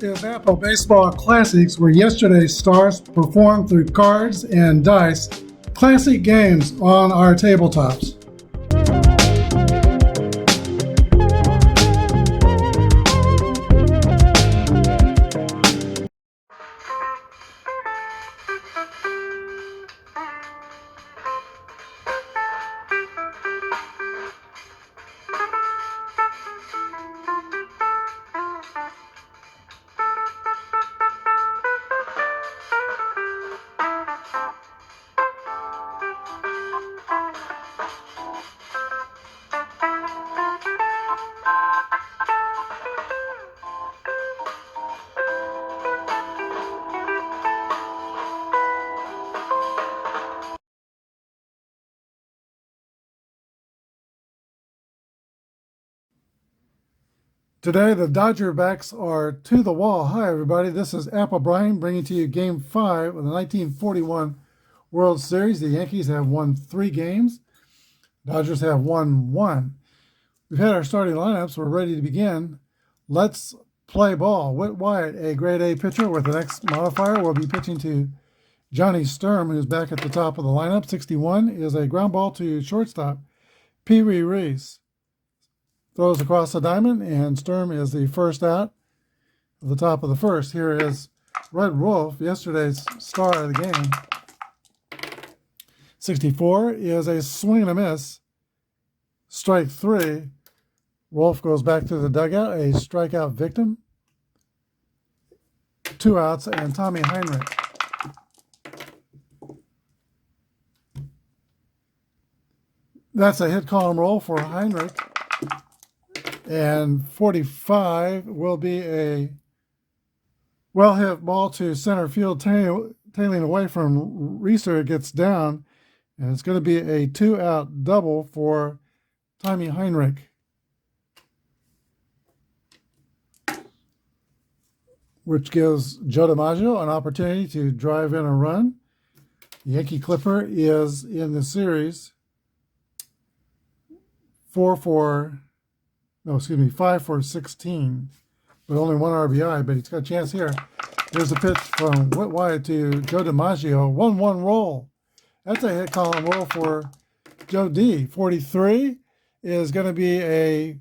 is Apba Baseball Classics, where yesterday's stars performed through cards and dice, classic games on our tabletops. Today, the Dodger backs are to the wall. Hi, everybody. This is Apba Brian bringing to you Game 5 of the 1941 World Series. The Yankees have won 3 games. Dodgers have won 1. We've had our starting lineups. We're ready to begin. Let's play ball. Whit Wyatt, a grade A pitcher with an X modifier, will be pitching to Johnny Sturm, who's back at the top of the lineup. 61 is a ground ball to shortstop Pee Wee Reese. Throws across the diamond, and Sturm is the first out of the top of the first. Here is Red Wolf, yesterday's star of the game. 64 is a swing and a miss. Strike 3. Wolf goes back to the dugout, a strikeout victim. 2 outs, and Tommy Heinrich. That's a hit column roll for Heinrich. And 45 will be a well-hit ball to center field, tailing away from Reeser. It gets down, and it's going to be a 2-out double for Tommy Heinrich, which gives Joe DiMaggio an opportunity to drive in a run. The Yankee Clipper is in the series 5 for 16, but only 1 RBI, but he's got a chance here. Here's a pitch from Whit Wyatt to Joe DiMaggio, 1-1 roll. That's a hit column roll for Joe D. 43 is going to be a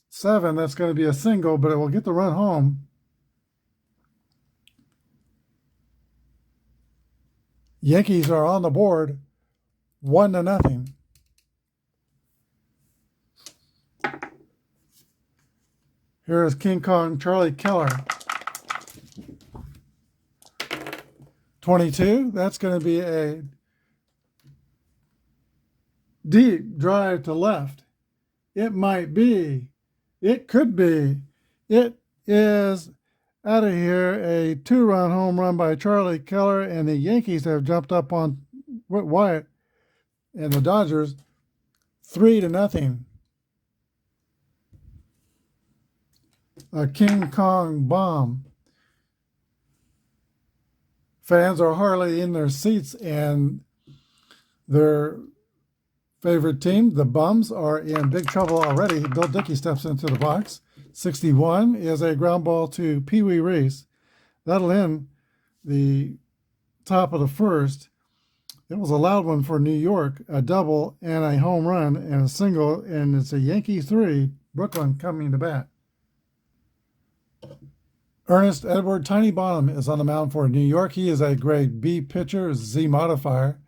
7. That's going to be a single, but it will get the run home. Yankees are on the board, 1-0. Here is King Kong Charlie Keller. 22, that's going to be a deep drive to left. It might be. It could be. It is out of here. A 2-run home run by Charlie Keller, and the Yankees have jumped up on Whit Wyatt and the Dodgers 3-0. A King Kong bomb. Fans are hardly in their seats, and their favorite team, the Bums, are in big trouble already. Bill Dickey steps into the box. 61 is a ground ball to Pee Wee Reese. That'll end the top of the first. It was a loud one for New York, a double and a home run and a single, and it's a Yankee 3, Brooklyn coming to bat. Ernest Edward Tiny Bonham is on the mound for New York. He is a grade B pitcher, Z modifier.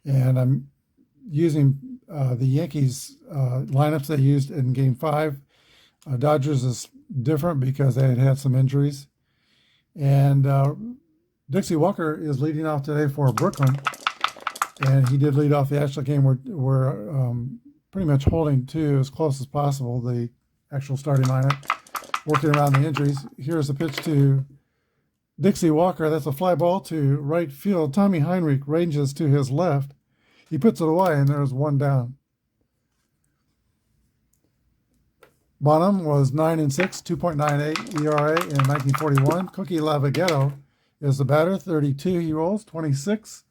And I'm using the Yankees lineups they used in Game 5. Dodgers is different because they had some injuries. And Dixie Walker is leading off today for Brooklyn. And he did lead off the actual game. We're pretty much holding to as close as possible the actual starting lineup, working around the injuries. Here's a pitch to Dixie Walker. That's a fly ball to right field. Tommy Heinrich ranges to his left. He puts it away, and there's 1 down. Bonham was 9-6, 2.98 ERA in 1941. Cookie Lavaghetto is the batter, 32. He rolls, 26.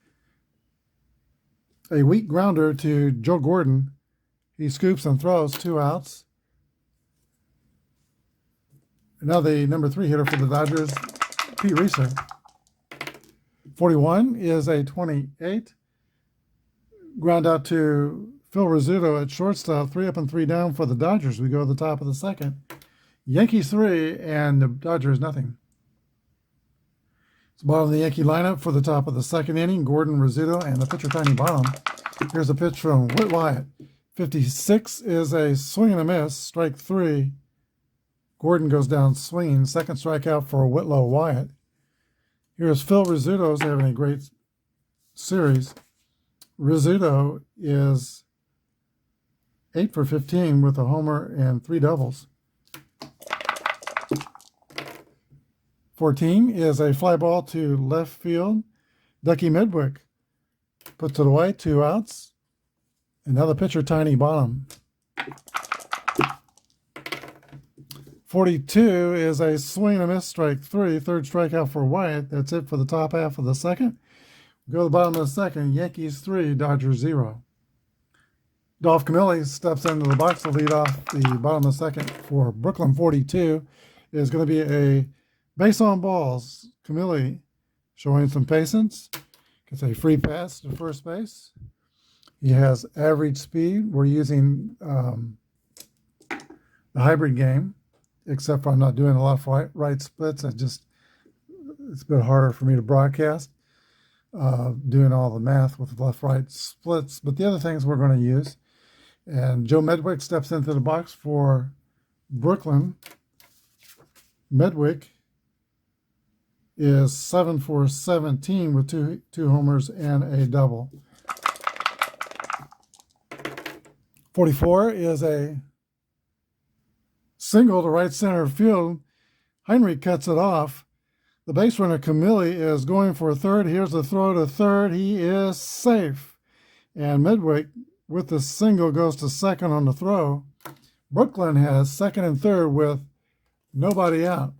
A weak grounder to Joe Gordon. He scoops and throws, 2 outs. now the number 3 hitter for the Dodgers, Pete Reeser. 41 is a 28. Ground out to Phil Rizzuto at shortstop. 3 up and 3 down for the Dodgers. We go to the top of the second. Yankees 3 and the Dodgers nothing. It's the bottom of the Yankee lineup for the top of the second inning. Gordon, Rizzuto, and the pitcher Tiny Bonham. Here's a pitch from Whit Wyatt. 56 is a swing and a miss. Strike 3. Gordon goes down swinging. Second strikeout for Whitlow Wyatt. Here's Phil Rizzuto's having a great series. Rizzuto is 8 for 15 with a homer and 3 doubles. 14 is a fly ball to left field. Ducky Medwick puts it away, 2 outs. And now the pitcher, Tiny Bonham. 42 is a swing and a miss, strike 3. Third strikeout for Wyatt. That's it for the top half of the second. Go to the bottom of the second. Yankees 3, Dodgers 0. Dolph Camilli steps into the box to lead off the bottom of the second for Brooklyn. 42 is going to be a base on balls. Camilli showing some patience. Gets a free pass to first base. He has average speed. We're using the hybrid game, except for I'm not doing a lot of right splits. It's a bit harder for me to broadcast, doing all the math with left-right splits. But the other things we're going to use. And Joe Medwick steps into the box for Brooklyn. Medwick is 7 for 17 with two homers and a double. 44 is a single to right center field. Heinrich cuts it off. The base runner, Camilli, is going for third. Here's the throw to third. He is safe. And Medwick, with the single, goes to second on the throw. Brooklyn has second and third with nobody out.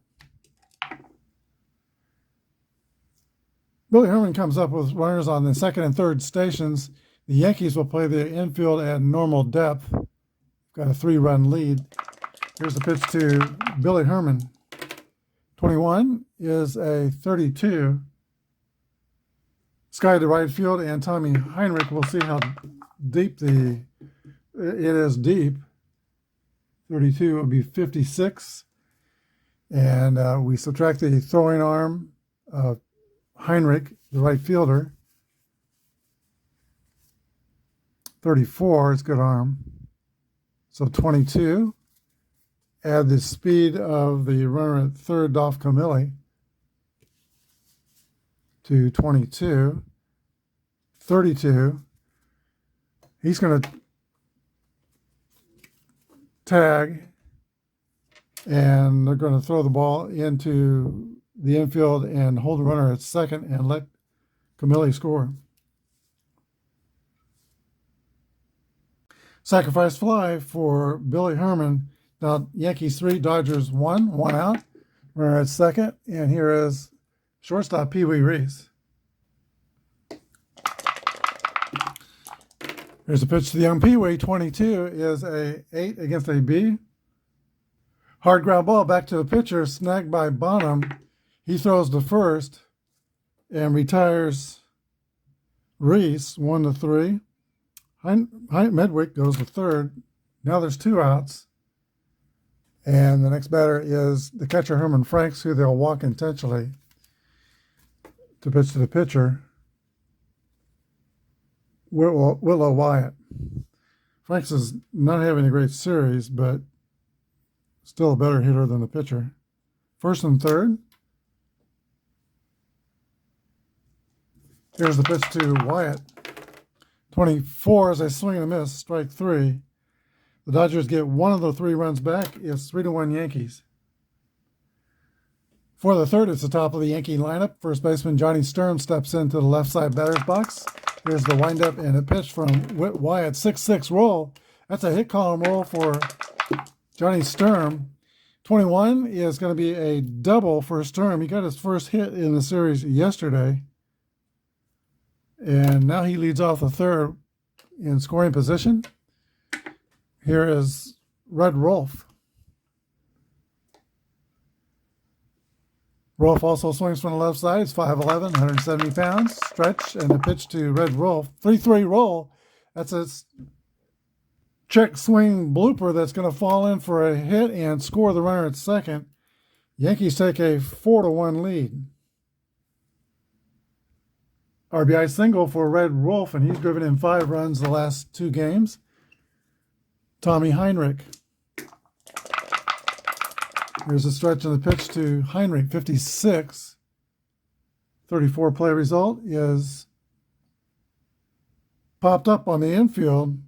Billy Herman comes up with runners on the second and third stations. The Yankees will play the infield at normal depth. Got a 3-run lead. Here's the pitch to Billy Herman. 21 is a 32. Sky to right field, and Tommy Heinrich. We'll see how deep it is deep. 32 will be 56. And we subtract the throwing arm of Heinrich, the right fielder. 34 is good arm. So 22. Add the speed of the runner at third, Dolph Camilli, to 22. 32. He's going to tag, and they're going to throw the ball into the infield and hold the runner at second and let Camilli score. Sacrifice fly for Billy Herman. Now, Yankees 3, Dodgers 1, 1 out. Runner at second, and here is shortstop Pee Wee Reese. Here's a pitch to the young Pee Wee. 22 is a 8 against a B. Hard ground ball back to the pitcher, snagged by Bonham. He throws to first and retires Reese 1-3. Medwick goes to third. Now there's 2 outs. And the next batter is the catcher, Herman Franks, who they'll walk intentionally to pitch to the pitcher, Whitlow Wyatt. Franks is not having a great series, but still a better hitter than the pitcher. First and third. Here's the pitch to Wyatt. 24 is a swing and a miss, strike 3. The Dodgers get 1 of the 3 runs back. It's 3-1 Yankees. For the third, it's the top of the Yankee lineup. First baseman Johnny Sturm steps into the left side batter's box. Here's the windup and a pitch from Whit Wyatt. 6-6 roll. That's a hit column roll for Johnny Sturm. 21 is going to be a double for Sturm. He got his first hit in the series yesterday. And now he leads off the third in scoring position. Here is Red Rolf. Rolf also swings from the left side. He's 5'11", 170 pounds. Stretch, and the pitch to Red Rolf. 3-3 roll. That's a check swing blooper that's going to fall in for a hit and score the runner at second. Yankees take a 4-1 lead. RBI single for Red Rolf, and he's driven in 5 runs the last 2 games. Tommy Heinrich. Here's a stretch of the pitch to Heinrich, 56. 34 play result is popped up on the infield.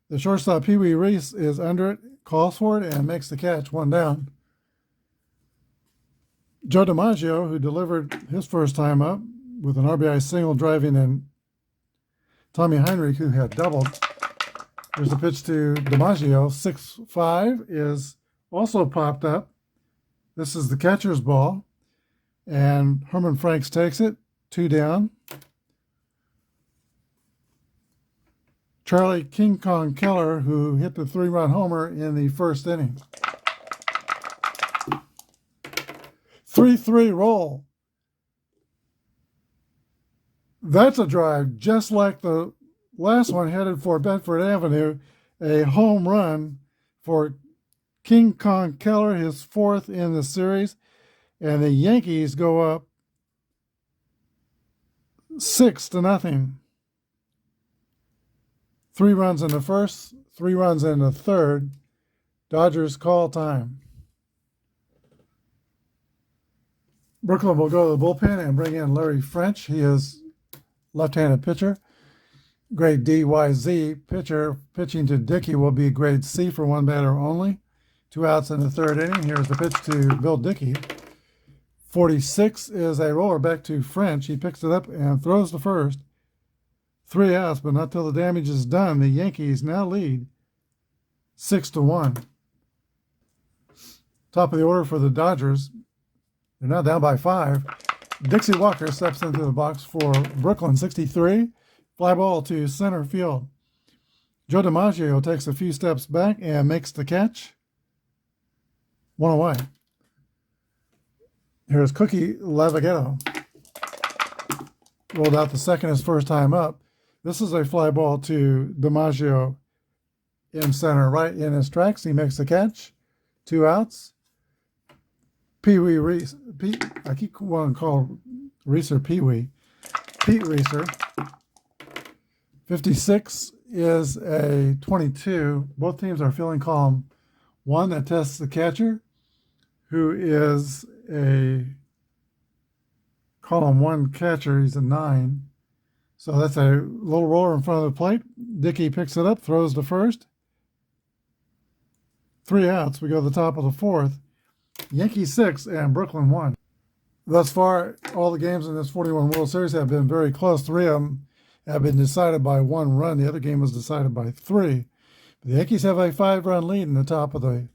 The shortstop, Pee Wee Reese, is under it, calls for it, and makes the catch, 1 down. Joe DiMaggio, who delivered his first time up with an RBI single driving in Tommy Heinrich, who had doubled. There's the pitch to DiMaggio. 6-5 is also popped up. This is the catcher's ball, and Herman Franks takes it, 2 down. Charlie King Kong Keller, who hit the 3-run homer in the first inning. 3-3 roll. That's a drive just like the last one, headed for Bedford Avenue. A home run for King Kong Keller, his 4th in the series. And the Yankees go up 6-0. 3 runs in the first, 3 runs in the third. Dodgers call time. Brooklyn will go to the bullpen and bring in Larry French. He is left-handed pitcher. Grade DYZ pitcher. Pitching to Dickey will be grade C for 1 batter only. 2 outs in the 3rd inning. Here's the pitch to Bill Dickey. 46 is a roller back to French. He picks it up and throws to first. 3 outs, but not till the damage is done. The Yankees now lead 6-1. Top of the order for the Dodgers. They're now down by 5. Dixie Walker steps into the box for Brooklyn, 63. Fly ball to center field. Joe DiMaggio takes a few steps back and makes the catch. 1 away. Here's Cookie Lavaghetto. Rolled out the second his first time up. This is a fly ball to DiMaggio in center, right in his tracks. He makes the catch. 2 outs. Pee Wee Reese. I keep wanting to call Reeser Pee Wee. Pete Reeser. 56 is a 22. Both teams are fielding column 1 that tests the catcher, who is a column 1 catcher. He's a 9. So that's a little roller in front of the plate. Dickey picks it up, throws to first. 3 outs. We go to the top of the 4th. Yankees 6 and Brooklyn 1. Thus far, all the games in this 41 World Series have been very close. 3 of them have been decided by 1 run. The other game was decided by 3. The Yankees have a 5-run lead in the top of the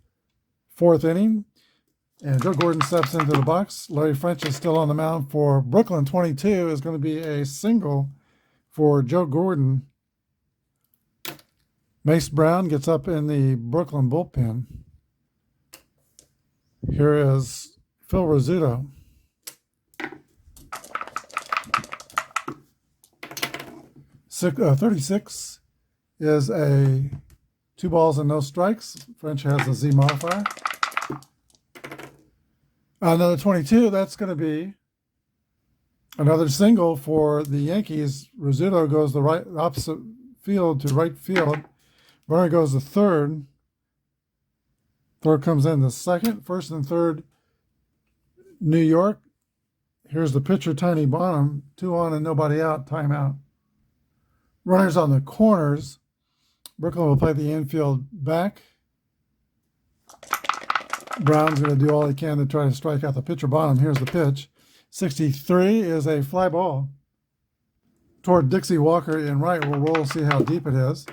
4th inning. And Joe Gordon steps into the box. Larry French is still on the mound for Brooklyn. 22 is going to be a single for Joe Gordon. Mace Brown gets up in the Brooklyn bullpen. Here is Phil Rizzuto. 36 is a 2 balls and no strikes. French has a Z modifier. Another 22, that's going to be another single for the Yankees. Rizzuto goes the right opposite field to right field. Runner goes to third. Third comes in the second. First and third, New York. Here's the pitcher, Tiny Bonham. 2 on and nobody out. Timeout. Runners on the corners. Brooklyn will play the infield back. Brown's going to do all he can to try to strike out the pitcher Bonham. Here's the pitch. 63 is a fly ball toward Dixie Walker in right. We'll roll, see how deep it is.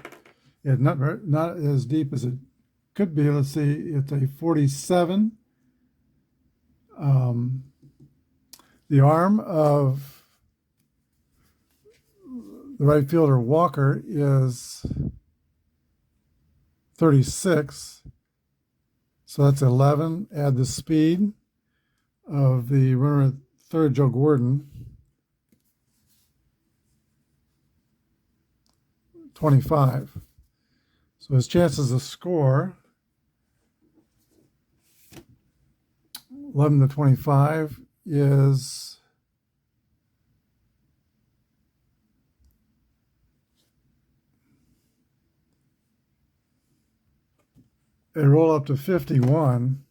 It's not as deep as it could be. Let's see. It's a 47. The arm of the right fielder Walker is 36. So that's 11. Add the speed of the runner at third, Joe Gordon. 25. So his chances to score 11 to 25 is a roll up to 51.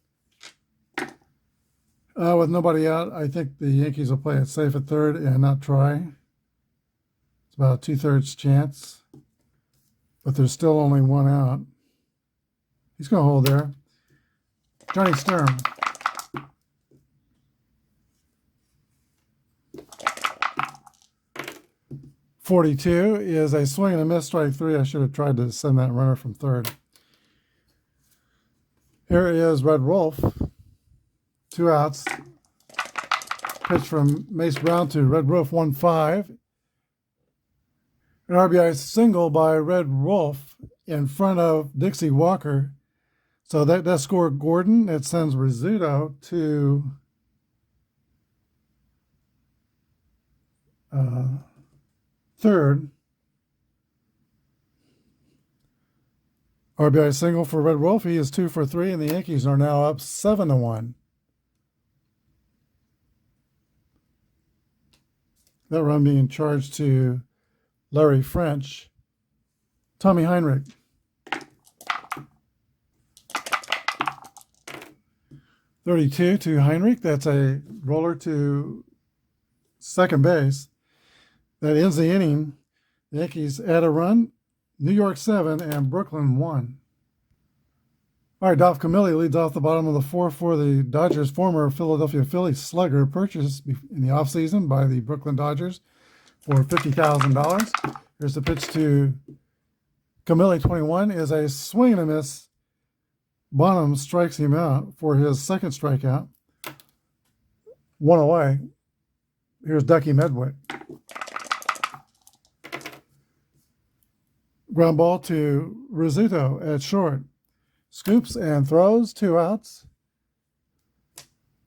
With nobody out, I think the Yankees will play it safe at third and not try. It's about a 2/3 chance, but there's still only one out. He's going to hold there. Johnny Sturm. .42 is a swing and a miss, strike three. I should have tried to send that runner from third. Here is Red Wolf. 2 outs. Pitch from Mace Brown to Red Wolf, 1-5. An RBI single by Red Wolf in front of Dixie Walker. So that scored Gordon. It sends Rizzuto to third. RBI single for Red Wolf. He is 2 for 3, and the Yankees are now up 7-1. That run being charged to Larry French. Tommy Heinrich. .32 to Heinrich. That's a roller to second base. That ends the inning. The Yankees add a run. New York 7 and Brooklyn 1. All right, Dolph Camilli leads off the bottom of the fourth for the Dodgers. Former Philadelphia Phillies slugger purchased in the offseason by the Brooklyn Dodgers for $50,000. Here's the pitch to Camilli, 21, is a swing and a miss. Bonham strikes him out for his second strikeout. 1 away. Here's Ducky Medwick. Ground ball to Rizzuto at short. Scoops and throws, 2 outs.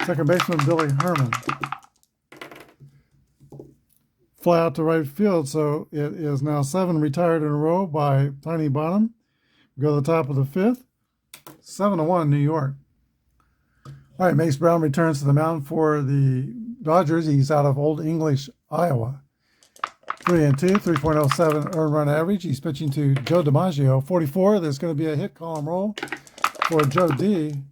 Second baseman Billy Herman. Fly out to right field, so it is now 7 retired in a row by Tiny Bonham. We go to the top of the 5th. 7-1 New York. All right, Mace Brown returns to the mound for the Dodgers. He's out of Old English, Iowa. 3-2, 3.07 earned run average. He's pitching to Joe DiMaggio, 44. There's going to be a hit column roll for Joe D.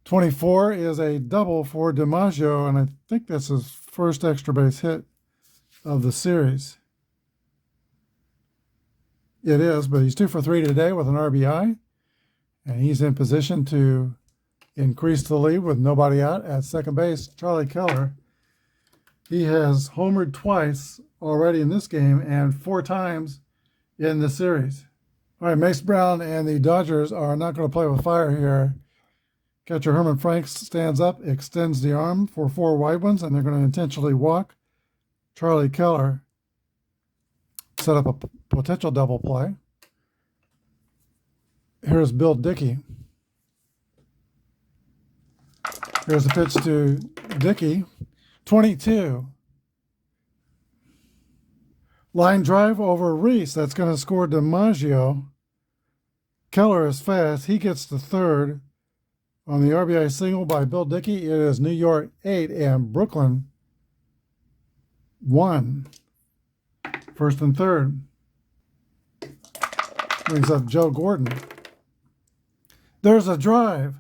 24 is a double for DiMaggio, and I think that's his first extra base hit of the series. It is, but he's 2 for 3 today with an RBI, and he's in position to increase the lead with nobody out at second base. Charlie Keller, he has homered twice already in this game and 4 times in the series. All right, Mace Brown and the Dodgers are not going to play with fire here. Catcher Herman Franks stands up, extends the arm for 4 wide ones, and they're going to intentionally walk Charlie Keller. Set up a potential double play. Here's Bill Dickey. Here's a pitch to Dickey. 22. Line drive over Reese. That's going to score DiMaggio. Keller is fast. He gets to third on the RBI single by Bill Dickey. It is New York 8 and Brooklyn 1. First and third. Brings up Joe Gordon. There's a drive.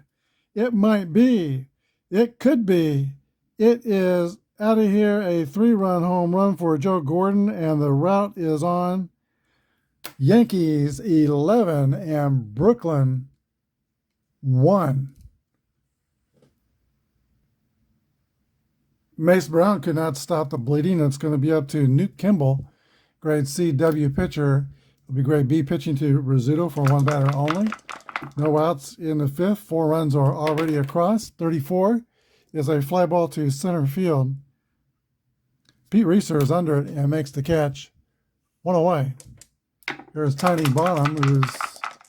It might be. It could be. It is out of here, a 3-run home run for Joe Gordon, and the route is on. Yankees 11 and Brooklyn 1. Mace Brown could not stop the bleeding. It's going to be up to Newt Kimball, grade CW pitcher. It'll be grade B pitching to Rizzuto for 1 batter only. No outs in the 5th. 4 runs are already across. 34 is a fly ball to center field. Pete Reeser is under it and makes the catch. 1 away. Here's Tiny Bonham, who's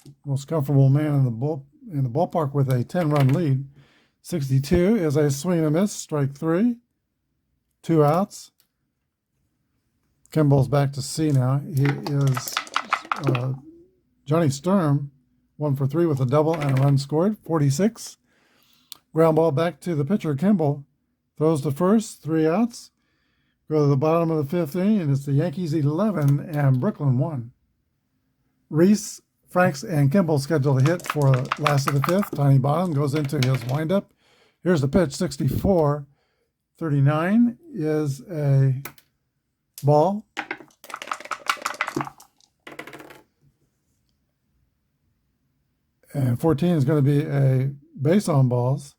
the most comfortable man in the ballpark with a 10-run lead. 62 is a swing and a miss, strike 3. 2 outs. Kimball's back to C now. He is Johnny Sturm, 1 for 3 with a double and a run scored. 46. Ground ball back to the pitcher, Kimball. Throws to first, 3 outs. Go to the bottom of the 5th inning, and it's the Yankees 11 and Brooklyn 1. Reese, Franks, and Kimball scheduled to hit for the last of the 5th. Tiny Bottom goes into his windup. Here's the pitch, 64. 39 is a ball. And 14 is going to be a base on balls.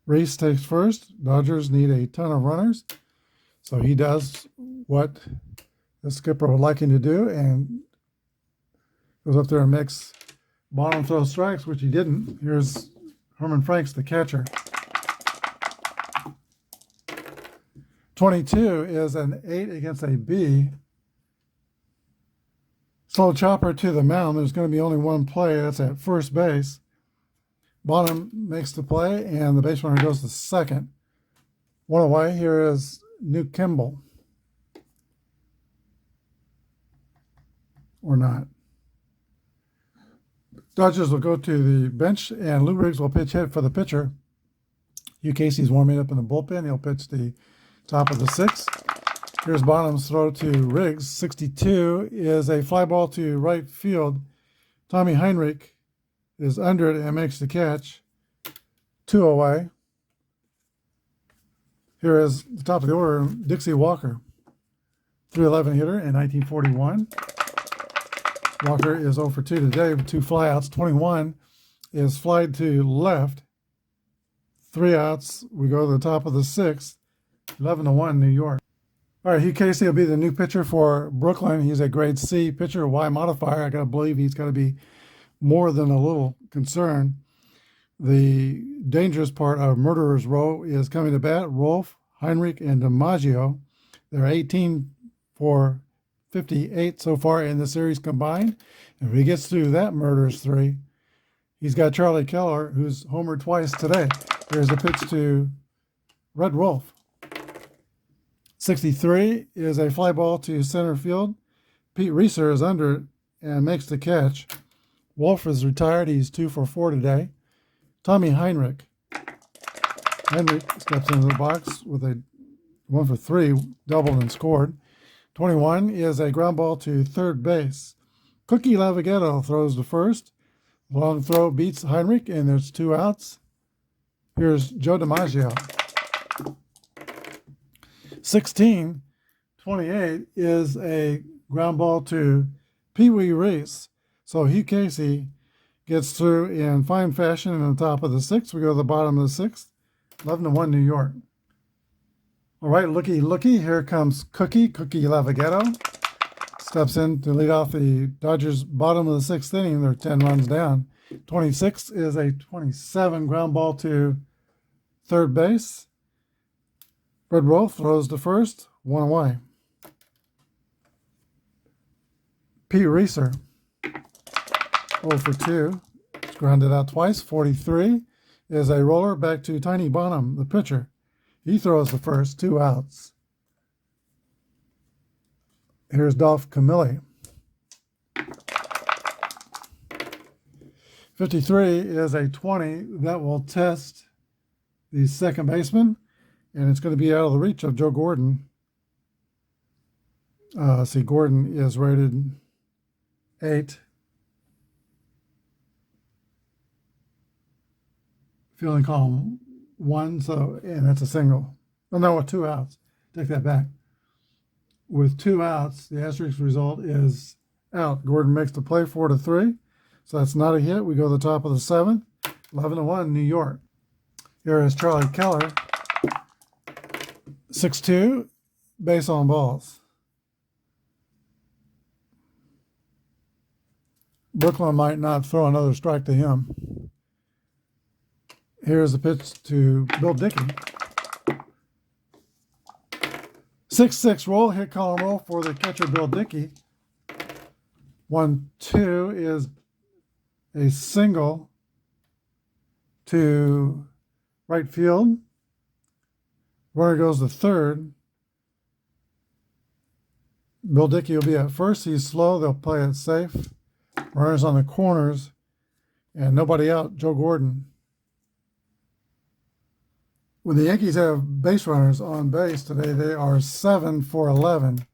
Reese takes first. Dodgers need a ton of runners. So he does what the skipper would like him to do and goes up there and makes bottom throw strikes, which he didn't. Here's Herman Franks, the catcher. 22 is an 8 against a B. Slow chopper to the mound. There's going to be only one play. That's at first base. Bonham makes the play, and the base runner goes to second. One away. Here is Newt Kimball. Or not. Dodgers will go to the bench, and Lou Riggs will pitch hit for the pitcher. Hugh Casey's warming up in the bullpen. He'll pitch the top of the 6th. Here's Bonham's throw to Riggs. 62 is a fly ball to right field. Tommy Heinrich is under it and makes the catch. 2 away. Here is the top of the order, Dixie Walker. 311 hitter in 1941. Walker is 0 for 2 today with 2 flyouts. 21 is flied to left. 3 outs. We go to the top of the 6th. 11-1 New York. All right, Hugh Casey will be the new pitcher for Brooklyn. He's a grade C pitcher, Y modifier. I got to believe he's got to be more than a little concerned. The dangerous part of Murderer's Row is coming to bat. Rolfe, Heinrich, and DiMaggio. They're 18 for 58 so far in the series combined. If he gets through that Murderer's 3, he's got Charlie Keller, who's homered twice today. Here's a pitch to Red Wolf. 63 is a fly ball to center field. Pete Reeser is under it and makes the catch. Wolf is retired. He's 2 for 4 today. Tommy Heinrich. Heinrich steps into the box with a 1 for 3, doubled and scored. 21 is a ground ball to third base. Cookie Lavighetto throws to first. Long throw beats Heinrich, and there's 2 outs. Here's Joe DiMaggio. 16, 28 is a ground ball to Pee Wee Reese. So Hugh Casey gets through in fine fashion in the top of the 6th. We go to the bottom of the 6th. 11-1 New York. All right, looky. Here comes Cookie Lavighetto. Steps in to lead off the Dodgers' bottom of the 6th inning. They're 10 runs down. 26 is a 27 ground ball to third base. Red Wolf throws to first, 1 away. Pete Reeser, 0 for 2. It's grounded out twice. 43 is a roller back to Tiny Bonham, the pitcher. He throws the first, 2 outs. Here's Dolph Camilli. 53 is a 20 that will test the second baseman. And it's going to be out of the reach of Joe Gordon. Gordon is rated 8. Fielding column 1, and that's a single. Oh, no, with 2 outs. Take that back. With 2 outs, the asterisk result is out. Gordon makes the play 4-3. So that's not a hit. We go to the top of the 7th. 11-1 New York. Here is Charlie Keller. 6-2, base on balls. Brooklyn might not throw another strike to him. Here's the pitch to Bill Dickey. 6-6 roll, hit column roll for the catcher Bill Dickey. 1-2 is a single to right field. Runner goes to third. Bill Dickey will be at first. He's slow. They'll play it safe. Runners on the corners. And nobody out. Joe Gordon. When the Yankees have base runners on base today, they are 7 for 11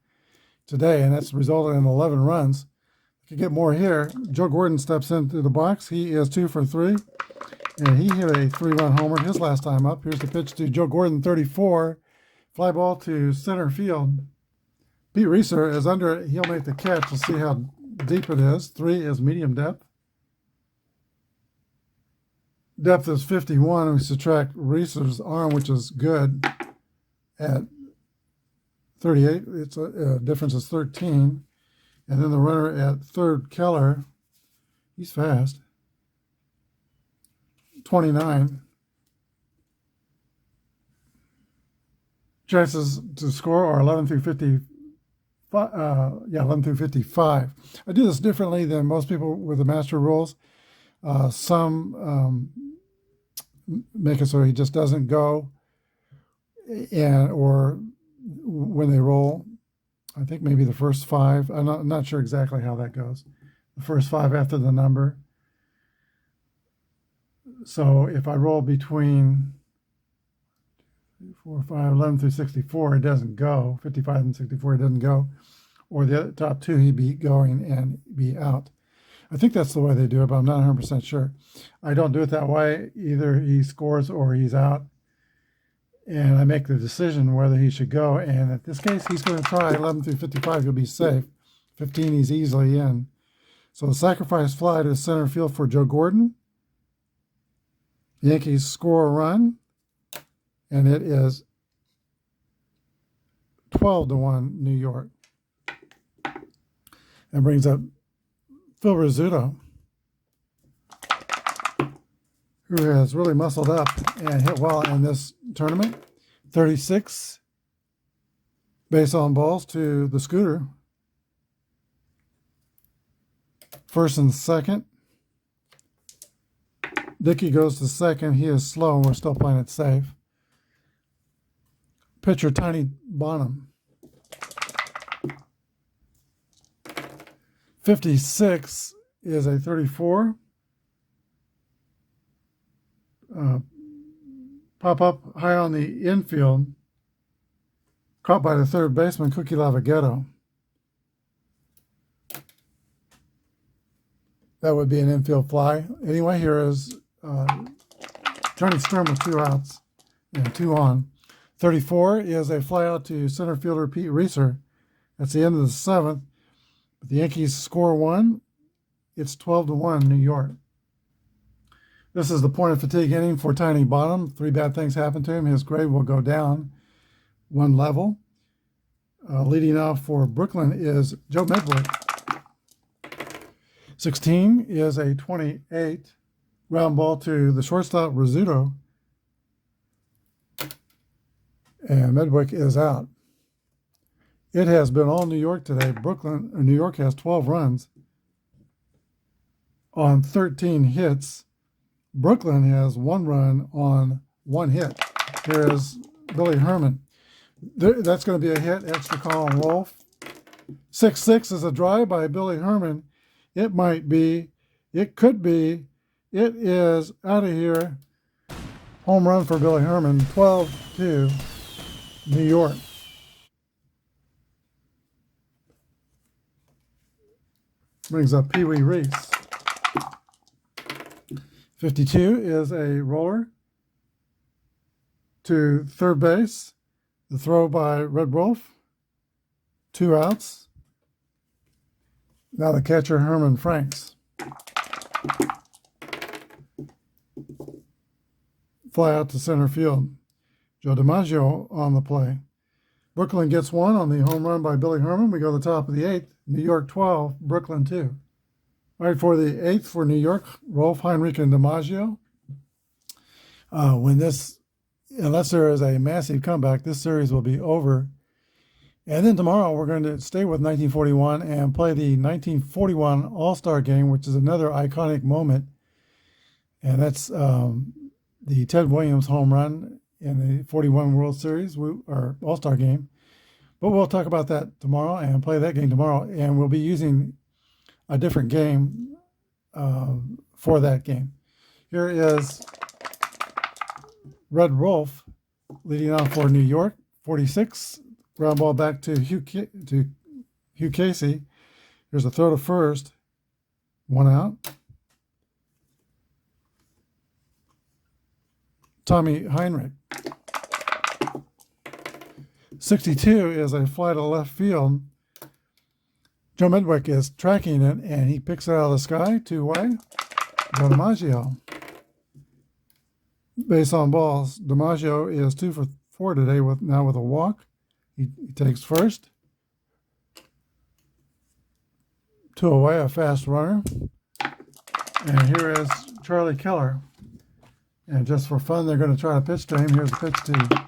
today, and that's resulted in 11 runs. Could get more here. Joe Gordon steps into the box. He is 2 for 3, and he hit a 3-run homer his last time up. Here's the pitch to Joe Gordon, 34. Fly ball to center field. Pete Reeser is under it. He'll make the catch. We'll see how deep it is. 3 is medium depth. Depth is 51. We subtract Reeser's arm, which is good, at 38. It's a difference is 13. And then the runner at third, Keller, he's fast. 29. Chances to score are 11 through 11 through 55. I do this differently than most people with the master rules. Some make it so he just doesn't go, or when they roll, I think maybe the first 5. I'm not sure exactly how that goes. The first 5 after the number. So if I roll between 4, 5, 11 through 64, it doesn't go. 55 and 64, it doesn't go. Or the top 2, he'd be going and be out. I think that's the way they do it, but I'm not 100% sure. I don't do it that way. Either he scores or he's out. And I make the decision whether he should go. And in this case, he's going to try 11 through 55. He'll be safe. 15, he's easily in. So the sacrifice fly to center field for Joe Gordon. The Yankees score a run. And it is 12-1 New York. That brings up Phil Rizzuto, who has really muscled up and hit well in this tournament. 36 base on balls to the scooter. First and second. Dickey goes to second. He is slow, and we're still playing it safe. Pitcher Tiny Bonham. 56 is a 34. Pop up high on the infield. Caught by the third baseman, Cookie Lavagetto. That would be an infield fly. Anyway, here is Johnny Stern with 2 outs and 2 on. 34 is a fly out to center fielder Pete Reeser. That's the end of the 7th. The Yankees score 1. It's 12-1 New York. This is the point of fatigue inning for Tiny Bonham. 3 bad things happened to him. His grade will go down 1 level. Leading off for Brooklyn is Joe Medwick. 16 is a 28. Ground ball to the shortstop, Rizzuto. And Medwick is out. It has been all New York today. New York has 12 runs on 13 hits. Brooklyn has 1 run on 1 hit. Here is Billy Herman. That's going to be a hit. Extra column roll. 6-6 is a drive by Billy Herman. It might be. It could be. It is out of here. Home run for Billy Herman. 12-2 New York. Brings up Pee Wee Reese. 52 is a roller to third base. The throw by Red Wolf. 2 outs. Now the catcher, Herman Franks. Fly out to center field. Joe DiMaggio on the play. Brooklyn gets 1 on the home run by Billy Herman. We go to the top of the 8th. New York 12, Brooklyn 2. All right, for the 8th for New York, Rolf, Heinrich, and DiMaggio. Unless there is a massive comeback, this series will be over. And then tomorrow we're going to stay with 1941 and play the 1941 All-Star Game, which is another iconic moment. And that's the Ted Williams home run in the 41 World Series or All-Star game. But we'll talk about that tomorrow and play that game tomorrow. And we'll be using a different game for that game. Here is Red Wolf leading off for New York, 46. Ground ball back to Hugh Casey. Here's a throw to first. 1 out. Tommy Heinrich. 62 is a fly to left field. Joe Medwick is tracking it, and he picks it out of the sky. 2-way. Joe DiMaggio. Base on balls. DiMaggio is 2 for 4 today with a walk. He takes first. 2 away, a fast runner. And here is Charlie Keller. And just for fun, they're going to try to pitch to him. Here's a pitch to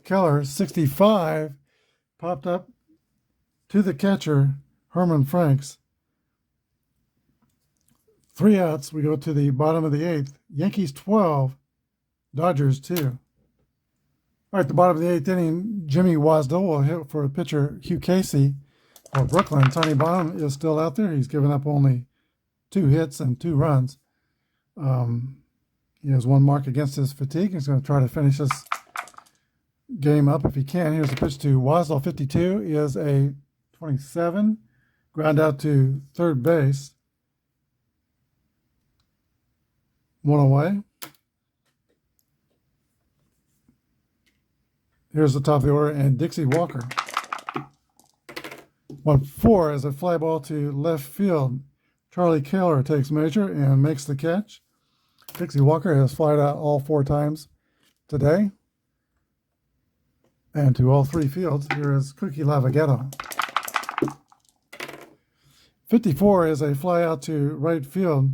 Keller. 65 popped up to the catcher, Herman Franks. 3 outs. We go to the bottom of the 8th. Yankees 12, Dodgers 2. All right, the bottom of the 8th inning, Jimmy Wasdell will hit for pitcher Hugh Casey for Brooklyn. Tony Bonham is still out there. He's given up only 2 hits and 2 runs. He has 1 mark against his fatigue. He's going to try to finish this game up if he can. Here's a pitch to Wasdell. 52 is a 27. Ground out to third base. 1 away. Here's the top of the order, and Dixie Walker. 1-4 is a fly ball to left field. Charlie Keller takes measure and makes the catch. Dixie Walker has flied out all 4 times today. And to all 3 fields, here is Cookie Lavagetto. 54 is a fly out to right field.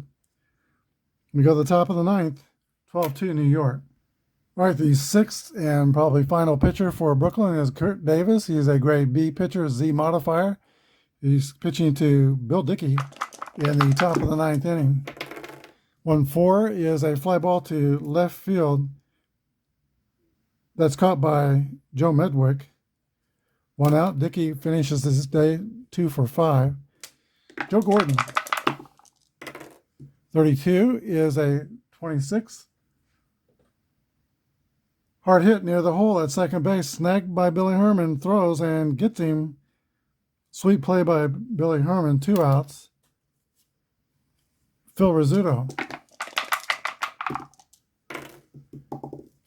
We go to the top of the 9th, 12-2 New York. All right, the 6th and probably final pitcher for Brooklyn is Kurt Davis. He's a grade B pitcher, Z modifier. He's pitching to Bill Dickey in the top of the 9th inning. 1-4 is a fly ball to left field. That's caught by Joe Medwick. 1 out. Dickey finishes this day 2 for 5. Joe Gordon. 32 is a 26. Hard hit near the hole at second base. Snagged by Billy Herman. Throws and gets him. Sweet play by Billy Herman. 2 outs. Phil Rizzuto.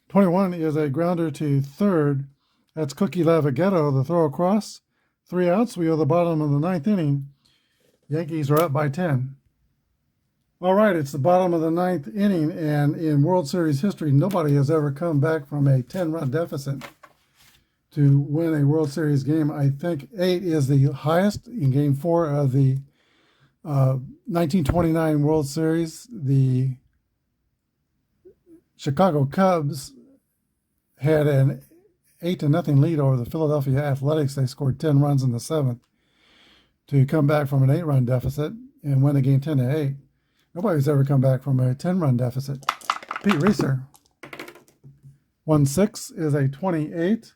21 is a grounder to third. That's Cookie Lavagetto. The throw across. 3 outs. We go to the bottom of the 9th inning. Yankees are up by 10. All right, it's the bottom of the 9th inning, and in World Series history, nobody has ever come back from a 10-run deficit to win a World Series game. I think 8 is the highest in Game 4 of the 1929 World Series. The Chicago Cubs had an 8-0 lead over the Philadelphia Athletics. They scored 10 runs in the 7th to come back from an 8-run deficit and win the game 10-8. Nobody's ever come back from a 10-run deficit. Pete Reeser. 1-6 is a 28.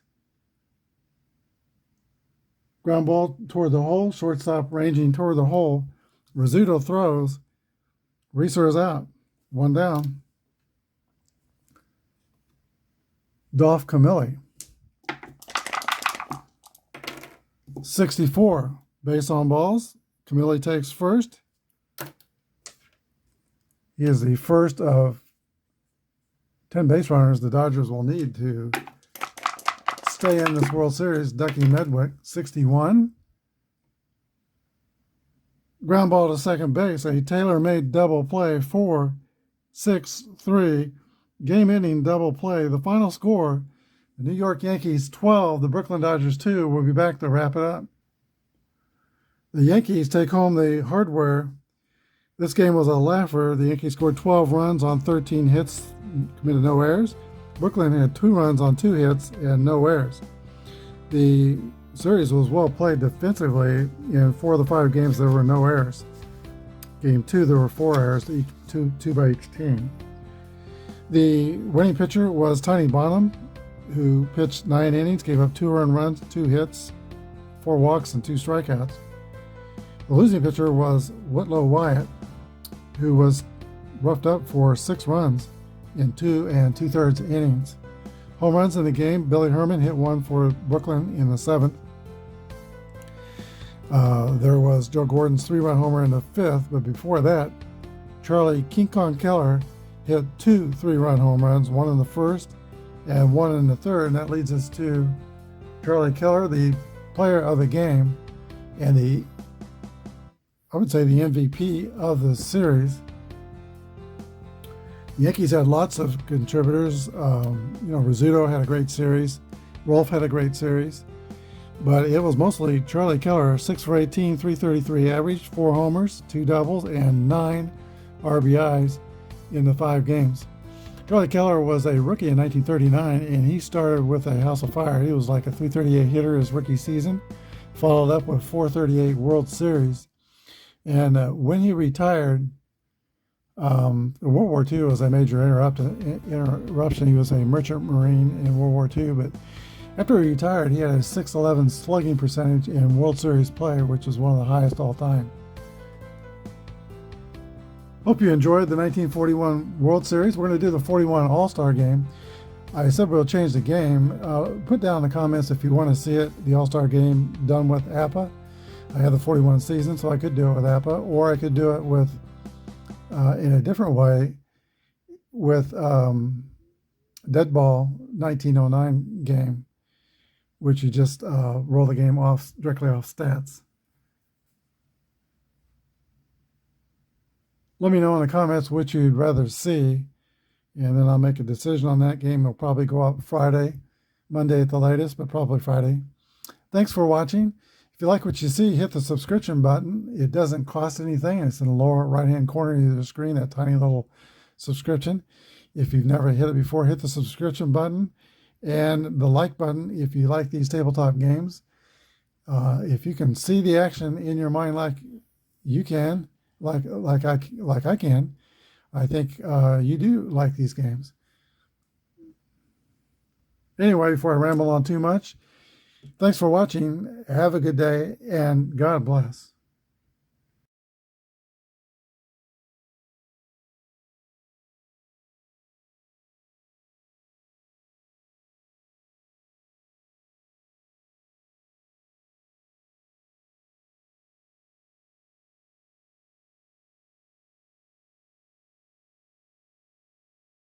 Ground ball toward the hole. Shortstop ranging toward the hole. Rizzuto throws. Reeser is out. 1 down. Dolph Camilli. 64. Base on balls. Camilli takes first. He is the first of 10 base runners the Dodgers will need to stay in this World Series. Ducky Medwick, 61. Ground ball to second base, a tailor-made double play, 4-6-3. Game-ending double play. The final score, the New York Yankees 12, the Brooklyn Dodgers 2. We'll be back to wrap it up. The Yankees take home the hardware. This game was a laugher. The Yankees scored 12 runs on 13 hits, committed no errors. Brooklyn had 2 runs on 2 hits and no errors. The series was well played defensively. In 4 of the 5 games, there were no errors. Game 2, there were 4 errors, two by each team. The winning pitcher was Tiny Bonham, who pitched 9 innings, gave up 2 earned runs, 2 hits, 4 walks, and 2 strikeouts. The losing pitcher was Whitlow Wyatt, who was roughed up for 6 runs in 2 2/3 innings. Home runs in the game: Billy Herman hit 1 for Brooklyn in the 7th. There was Joe Gordon's 3-run homer in the 5th, but before that, Charlie King Kong Keller hit 2 3-run home runs, 1 in the 1st and 1 in the 3rd, and that leads us to Charlie Keller, the player of the game, and I would say the MVP of the series. The Yankees had lots of contributors. Rizzuto had a great series. Rolf had a great series. But it was mostly Charlie Keller, 6 for 18, 333 average, 4 homers, 2 doubles, and 9 RBIs in the 5 games. Charlie Keller was a rookie in 1939, and he started with a house of fire. He was like a 338 hitter his rookie season, followed up with 438 World Series. And when he retired, World War II was a major interruption. He was a merchant marine in World War II, but after he retired, he had a .611 slugging percentage in World Series play, which was one of the highest all time. Hope you enjoyed the 1941 World Series. We're going to do the 41 All-Star game. I said we'll change the game. Put down in the comments if you want to see it, the All-Star game done with Apba. I have the 41 season, so I could do it with Apba, or I could do it with in a different way with Dead Ball 1909 game, which you just roll the game off directly off stats. Let me know in the comments which you'd rather see, and then I'll make a decision on that game. It'll probably go out Friday, Monday at the latest, but probably Friday. Thanks for watching. If you like what you see, hit the subscription button. It doesn't cost anything. It's in the lower right-hand corner of the screen, that tiny little subscription. If you've never hit it before, hit the subscription button and the like button if you like these tabletop games. If you can see the action in your mind like you can, like I can, I think you do like these games. Anyway, before I ramble on too much, thanks for watching. Have a good day, and God bless.